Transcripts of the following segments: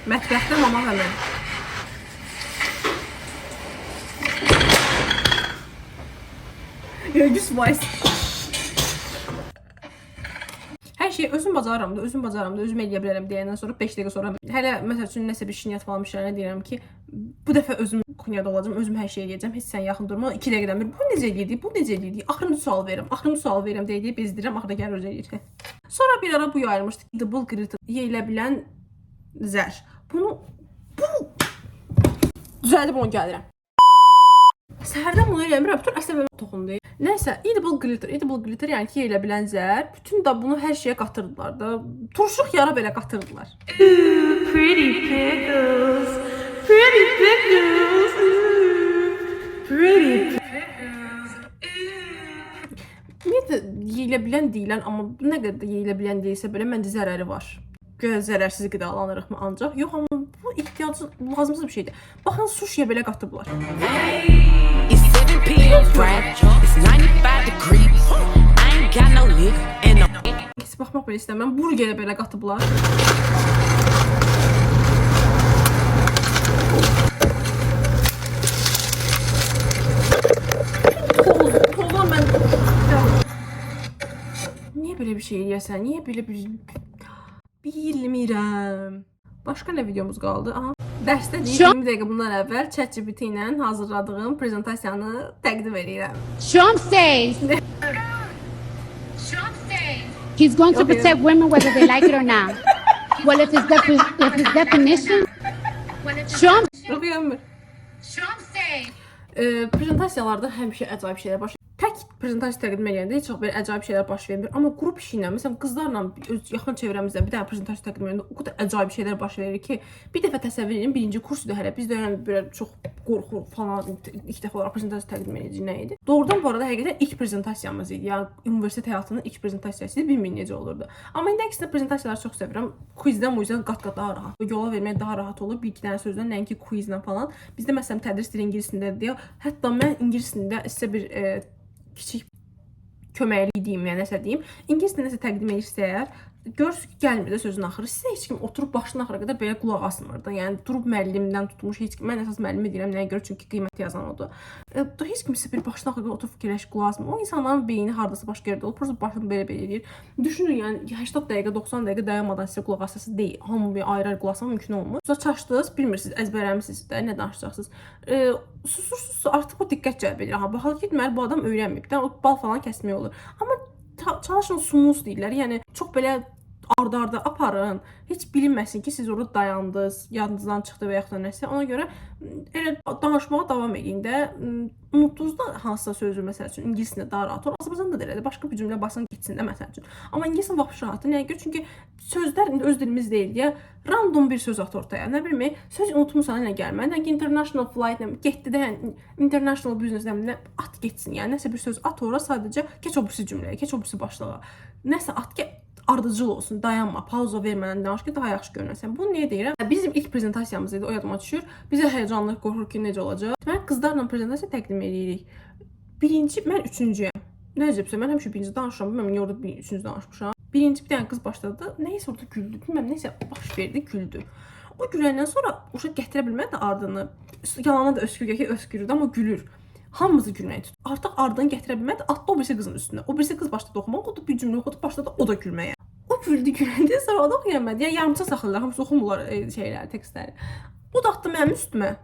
Mətbəxdə mama həmən. Görgüs voice. Hər şey özüm bacarıram da, özüm eləyə bilərəm deyəndən sonra 5 dəqiqə sonra hələ məsəl üçün nəsə bir şinyat falan işlərinə deyirəm ki, bu dəfə özüm kunyada olacağam, özüm hər şeyi eləyəcəm, heç sən yaxın durma. 2 dəqiqədən bir bu necə eləyirdi? Axırıncı sual verirəm deyə bezdirirəm, axırda gəlir özü eləyir. Sonra bir ara bu yayılmışdı. Edible glitter yeyilə bilən zər. Bu düzəldib onu gəlirəm. Səhərdən bunu eləmirəm, bütün əsəbə toxundu. Nəysə, edible glitter yəni ki, yeyilə bilən zər. Bütün da bunu hər şeyə qatırdılar da. Turşuq yara belə qatırdılar. Pretty pickles. Niyə yeyilə bilən deyilən, amma nə qədər də yeyilə bilən deyilsə belə məncə zərəri var. Göyə zərərsiz qidalanırıq mı ancaq? Yox, amma bu ehtiyacı lazımsız bir şeydir. Baxın, suşiyə belə qatıblar. Heç baxmaq belə istəmirəm. Burgerə belə qatıblar. Tozdan mən... Niyə belə bir şey eləyəsən? Niyə belə bir... Bilmirəm. Başqa nə videomuz qaldı? Aha. Dərsdə deyib 20 dəqiqə bundan əvvəl ChatGPT ilə hazırladığım prezentasiyanı təqdim edirəm. Trump says he's going to protect women whether they like it or not. Well, if his definition, Trump says prezentasiyalarda həmişə əcaib şeylər baş verir. Tək prezentasiya təqdim edəndə heç çox belə əcaib şeylər baş vermir. Amma qrup işi ilə, məsələn, qızlarla öz yaxın çevrəmizdən bir dənə prezentasiya təqdim edəndə o qədər əcaib şeylər baş verir ki, bir dəfə təsəvvür edin, birinci kursdur hələ. Biz də yəni belə çox qorxu falan ilk dəfə olaraq prezentasiya təqdim edəcəyik nə idi. Doğrudan bu arada həqiqətən ilk prezentasiyamız idi. Yəni universitet həyatının ilk prezentasiyası idi. Bilmiyorum necə olurdu. Amma indi əksinə prezentasiyaları çox sevirəm. Quizdən qat-qat daha rahat. Yola vermək daha rahat olur. Bir iki dənə sözdən nəinki quizlə falan. Bizdə məsələn tədris dili ingilis dilindədir deyə. Hətta mən ingilis dilində sizə bir kiçik köməklik deyim, yəni nəsə deyim. İngilis dilində nəsə təqdim edirsə əgər, görürsünüz ki, gəlmir də sözün axırı. Sizə heç kim oturub başına axıra qədər belə qulaq asmırdı. Yəni durub müəllimdən tutmuş heç kim. Mən əsas müəllimi deyirəm, nəyə görə? Çünki qiymət yazan odur. Heç kim sizə bir başına axıra qədər oturub fikirləşib qulaq asmır. O insanların beyni hardasa başqa yerdə olur. Prosta başını belə eləyir. Düşünün, yəni 80 dəqiqə, 90 dəqiqə dayanmadan sizə qulaq asası deyil. Hamı bir ayrı-ayrı qulaq asmaq mümkün olmur. Sonra çaşdınız, bilmirsiniz, əzbərləmisiniz də, nə danışacaqsınız. Susursunuz, artıq o diqqət cəlb edir. Ha, baxaq ki, deməli bu adam öyrənməyib. O bal falan kəsmək olur. Amma çalışın smooth deyirlər. Yəni çox belə arda-arda aparın. Heç bilinməsin ki, siz orada dayandınız, yadınızdan çıxdı və yaxud da nəsə. Ona görə elə danışmağa davam edin də. Unutduğunuzda hansısa sözü, məsəl üçün, ingilis dilində daha rahat olur. Azərbaycanda da elədir. Başqa bir cümlə basın getsin də, məsəl üçün. Amma ingilis dilində vapşı rahatdır. Nəyə görə? Çünki sözlər indi öz dilimiz deyil deyə random bir söz at ortaya. Nə bilmə, söz unutmusan ilə gəlmə. Yəni international flight ilə getdi də, yəni international business ilə at getsin. Yəni nəsə bir söz at ora, sadəcə keç o birisi cümləyə, keç o birisi başlığa. Nəsə at ki, ardıcıl olsun, dayanma, pauza vermədən danış ki, daha yaxşı görünəsən. Bunu niyə deyirəm? Bizim ilk prezentasiyamız idi, o yadıma düşür. Bizə həyəcanlıq, qorxur ki, necə olacaq. Mən qızlarla prezentasiya təqdim edirik. Birinci, mən üçüncüyəm. Necəsə, mən həmişə birinci danışıram, bilməm, niyə orada üçüncü danışmışam. Birinci bir dənə qız başladı, nəysə orada güldü, bilməm, nəysə baş verdi, güldü. O güləndən sonra uşaq gətirə bilmədi də ardını. Yalana da öskürürdü, amma gülür. Hamımızı gülməyə tutdu. Artıq ardını gətirə bilmədi, atdı o birisi qızın üstünə. O birisi qız başladı oxumaq, o da bir cümlə oxudu, başladı o da gülməyə. O güldü, sonra o da oxuyamadı. Yəni yarımça saxlayırlar, hamısı oxumurlar şeyləri, tekstləri. O da atdı mənim üstümə.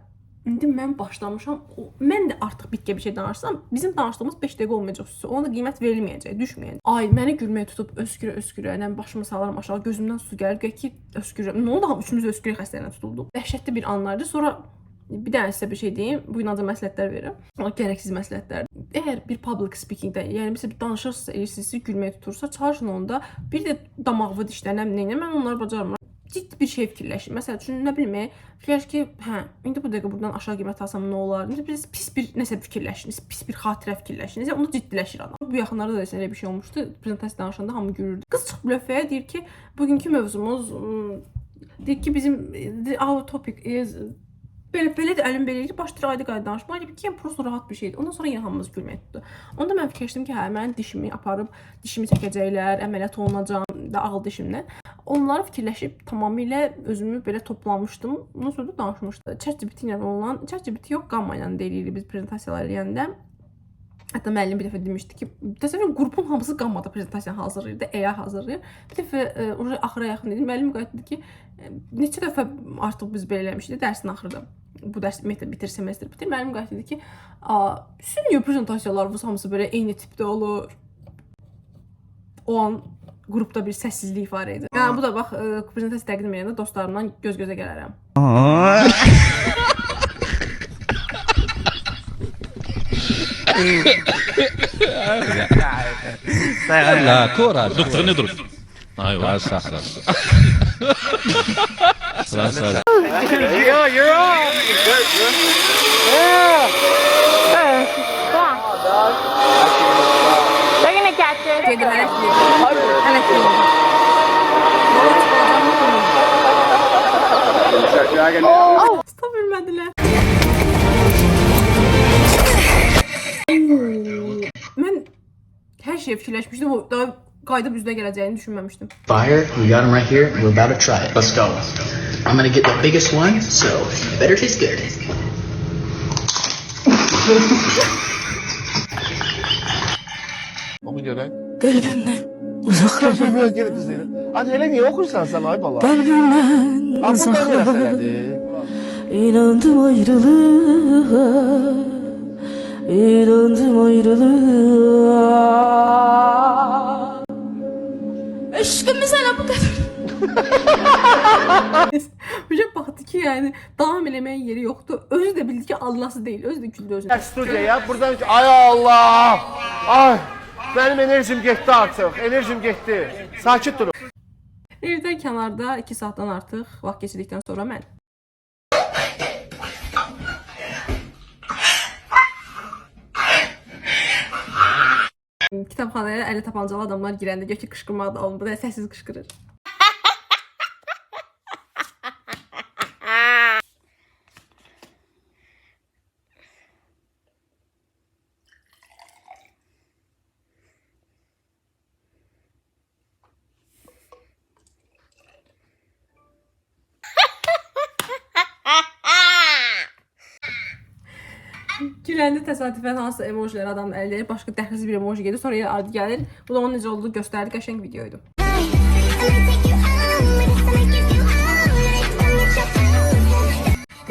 İndi mən başlamışam, mən də artıq bitkiyə bir şey danışsam, bizim danışdığımız 5 dəqiqə olmayacaq üstü. Ona da qiymət verilməyəcək, düşməyəcək. Ay, məni gülməyə tutub öskürə, yəni başımı salarım aşağı, gözümdən su gəlir ki, öskürürəm. Nə oldu? Üçümüz öskürək xəstəliyinə tutulduq. Dəhşətli bir anlardı. Sonra bir dənə sizə bir şey deyim, bu inanca məsləhətlər verirəm. Gərəksiz məsləhətlər. Əgər bir public speakingdə, yəni bir danışırsınızsa, eləyirsinizsə, gülməyə tutursa, çalışın onda. Bir də damağıvı dişlənəm, neyinə, mən onları bacarmıram. Ciddi bir şey fikirləşin. Məsəl üçün, nə bilmək, fikirləş ki, hə, indi bu dəqiqə buradan aşağı qiymət alsam nə olar? İndi biz pis bir nəsə fikirləşiniz, pis bir xatirə fikirləşiniz. Yəni, onu ciddiləşir adam. Bu yaxınlarda da elə bir şey olmuşdu. Prezentasiya danışanda hamı gülürdü. Qız çıxıb blöfəyə deyir ki, bugünkü mövzumuz, deyir ki, bizim our topic is belə də əlim belə idi, başlayır ayda-qayda danışmaq. Yəni ki, prosto rahat bir şeydir. Ondan sonra yenə hamımız gülməyə tutdu. Onda mən fikirləşdim ki, hə, mən dişimi aparıb, dişimi çəkəcəklər, əməliyyat olunacam da ağıl dişimdən. Onları fikirləşib tamamilə özümü belə toplamışdım. Ondan sonra da danışmışdım. ChatGPT ilə olan, ChatGPT yox, Gamma ilə deyirik biz prezentasiyalar eləyəndə. Hətta müəllim bir dəfə demişdi ki, təsəvvür qrupun hamısı Gammada prezentasiya hazırlayırdı, AI hazırlayır. Bir dəfə axıra yaxın idi. Müəllim qayıtdı ki, neçə dəfə artıq biz belə eləmişdik dərsin axırında. Bu dərs bitir, semestr bitir. Müəllim qayıtdı ki, sizin niyə prezentasiyalarınız hamısı belə eyni tipdə olur? O an qrupda bir səssizlik var idi. Yəni bu da bax prezentasiya təqdim edəndə dostlarımla göz-gözə gələrəm. لا كورة دكتور نضرب ايوه صح They're gonna catch it. Gedir hələ ki. Stop bilmədilər. Mən hər şeyi fikirləşmişdim, o daha qayıdıb üzünə gələcəyini düşünməmişdim. Fire, we got them right here. We're about to try it. Let's go. I'm gonna get the biggest one, so it better taste good. Oku görək. Qəlbimdən uzaqlaşma gəlib bizə. Ad elə niyə oxursan sən ay bala? Qəlbimdən uzaqlaşma. İnandım ayrılığa. İnandım ayrılığa. Aşkım sana bu kadar. Hocam baxdı ki, yəni davam eləməyin yeri yoxdur. Özü də bildi ki, Allahsı deyil. Özü də güldü özünə. Studiyaya buradan ay Allah. Ay. Benim enerjim getdi artıq. Enerjim getdi. Sakit durun. Evdən kənarda 2 saatdan artıq vaxt keçirdikdən sonra mən kitabxanaya əli tapancalı adamlar girəndə gökü qışqırmaq da olmur, səssiz qışqırır. Güləndə təsadüfən hansısa emojiləri adam əlləri başqa dəxilsiz bir emoji gedir, sonra ardı gəlir. Bu da onun necə olduğunu göstərdi, qəşəng videoydu.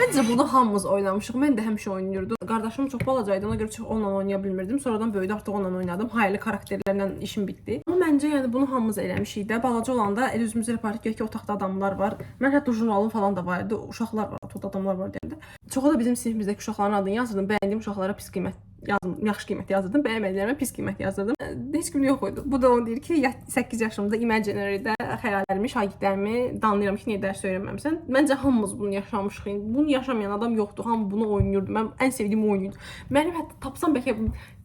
Məncə bunu hamımız oynamışıq. Mən də həmişə oynayırdım. Qardaşım çox balacaydı, ona görə çox onunla oynaya bilmirdim. Sonradan böyüdü, artıq onunla oynadım. Hayli karakterlərlə işim bitdi. Amma məncə yəni bunu hamımız eləmişik də. Balaca olanda el üzümüzə yaparıq ki, otaqda adamlar var. Mən hətta jurnalım falan da var idi. Uşaqlar var, otaqda adamlar var deyəndə. Çoxu da bizim sinifimizdəki uşaqların adını yazırdım. Bəyəndiyim uşaqlara pis qiymət yazdım, yaxşı qiymət yazırdım. Bəyənmədiklərimə pis qiymət yazırdım. Heç kim yox idi. Bu da onu deyir ki, 8 yaşımda Imaginary-də xəyallərimi, şagirdlərimi danlayıram ki, niyə dərs öyrənməmisən. Məncə hamımız bunu yaşamışıq. Bunu yaşamayan adam yoxdur. Hamı bunu oynayırdı. Mən ən sevdiyim oyun idi. Mənim hətta tapsam bəlkə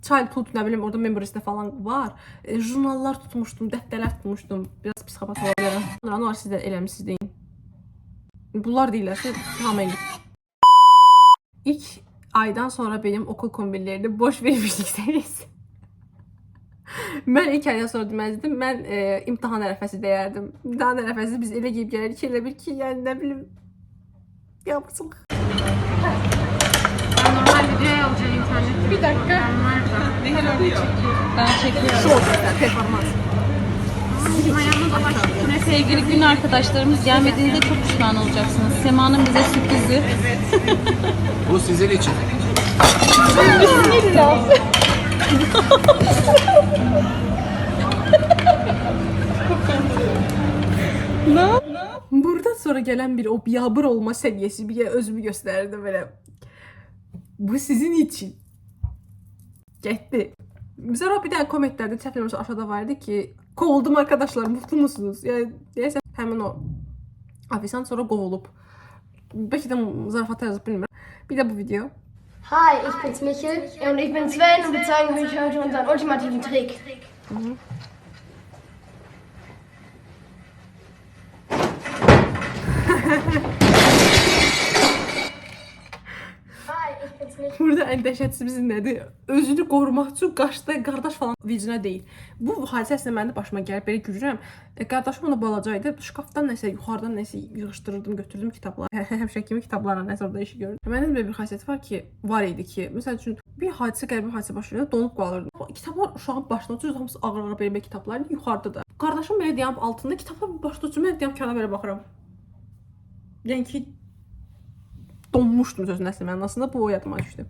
childhood, nə bilim, orada Memories'də falan var. Jurnallar tutmuşdum, dəftərlər tutmuşdum. Biraz psixopat ola bilərəm. Onları var, siz də eləmisiniz deyin. Bunlar deyirlərsə, tamam. İlk aydan sonra benim okul kombinlerini boş vermişdik seviyesi. Mən ilk aydan sonra deməzdim. Mən imtahan ərəfəsi deyərdim. İmtahan ərəfəsi biz elə geyib gəlirik ki, elə bir ki, yəni nə bilim, yapsın. Normal videoya alacağım internette. Bir dakika. Ben çekiyorum. Şu oldu zaten, performans. Yine sevgili gün arkadaşlarımız gelmediğinizde çok pişman olacaksınız. Sema'nın bize sürprizi. Bu sizin için. Buradan sonra gelen bir o yabır olma seviyesi, bir özümü gösterdi böyle. Bu sizin için. Getdi. Mesela bir tane komentlerde çəkilmiş aşağıda vardı ki, kovuldum arkadaşlar, mutlu musunuz? Yani neyse hemen o afisant sonra kovulup. Belki de zarafata yazıp bilmiyorum. Bir de bu video. Hi, ich bin's Michel und ich bin Sven und wir zeigen euch heute unseren ultimativen Trick. Hi, ich bin's Michel. Burada ən dəhşətlisi bizim nədir? Özünü qorumaq üçün qaçdı, qardaş falan vecinə deyil. Bu hadisə əslində mənim də başıma gəlib, belə gülürəm. Qardaşım ona balaca idi. Şkafdan nəsə, yuxarıdan nəsə yığışdırırdım, götürdüm kitabları. Həmişə kimi kitablarla nəsə orada işi görürdüm. Mənim belə bir xasiyyət var ki, var idi ki, məsəl üçün bir hadisə, qəribə hadisə baş verir, donub qalırdım. Kitablar uşağın başına uçur, hamısı ağır-ağır belə kitablar yuxarıda. Qardaşım belə deyəm altında, kitablar başına uçur, mən deyəm kənara belə baxıram. Yəni ki, donmuşdum sözün əsli mənasında, bu o yadıma düşdü.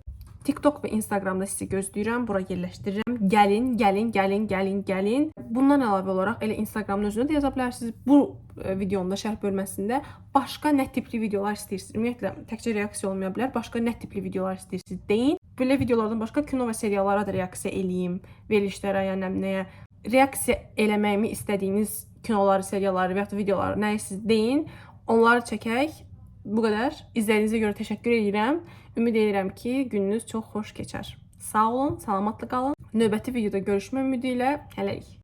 TikTok və Instagramda sizi gözləyirəm, bura yerləşdirirəm. Gəlin. Bundan əlavə olaraq elə Instagramın özünə də yaza bilərsiniz. Bu videonun da şərh bölməsində başqa nə tipli videolar istəyirsiniz? Ümumiyyətlə, təkcə reaksiya olmaya bilər. Başqa nə tipli videolar istəyirsiniz deyin. Belə videolardan başqa kino və seriallara da reaksiya eləyim. Verilişlərə, yəni nəyə. Reaksiya eləməyimi istədiyiniz kinoları, serialları və ya videoları nə siz deyin. Onları çəkək. Bu qədər. İzlədiyinizə görə təşəkkür edirəm. Ümid edirəm ki, gününüz çox xoş keçər. Sağ olun, salamatla qalın. Növbəti videoda görüşmə ümidi ilə hələlik.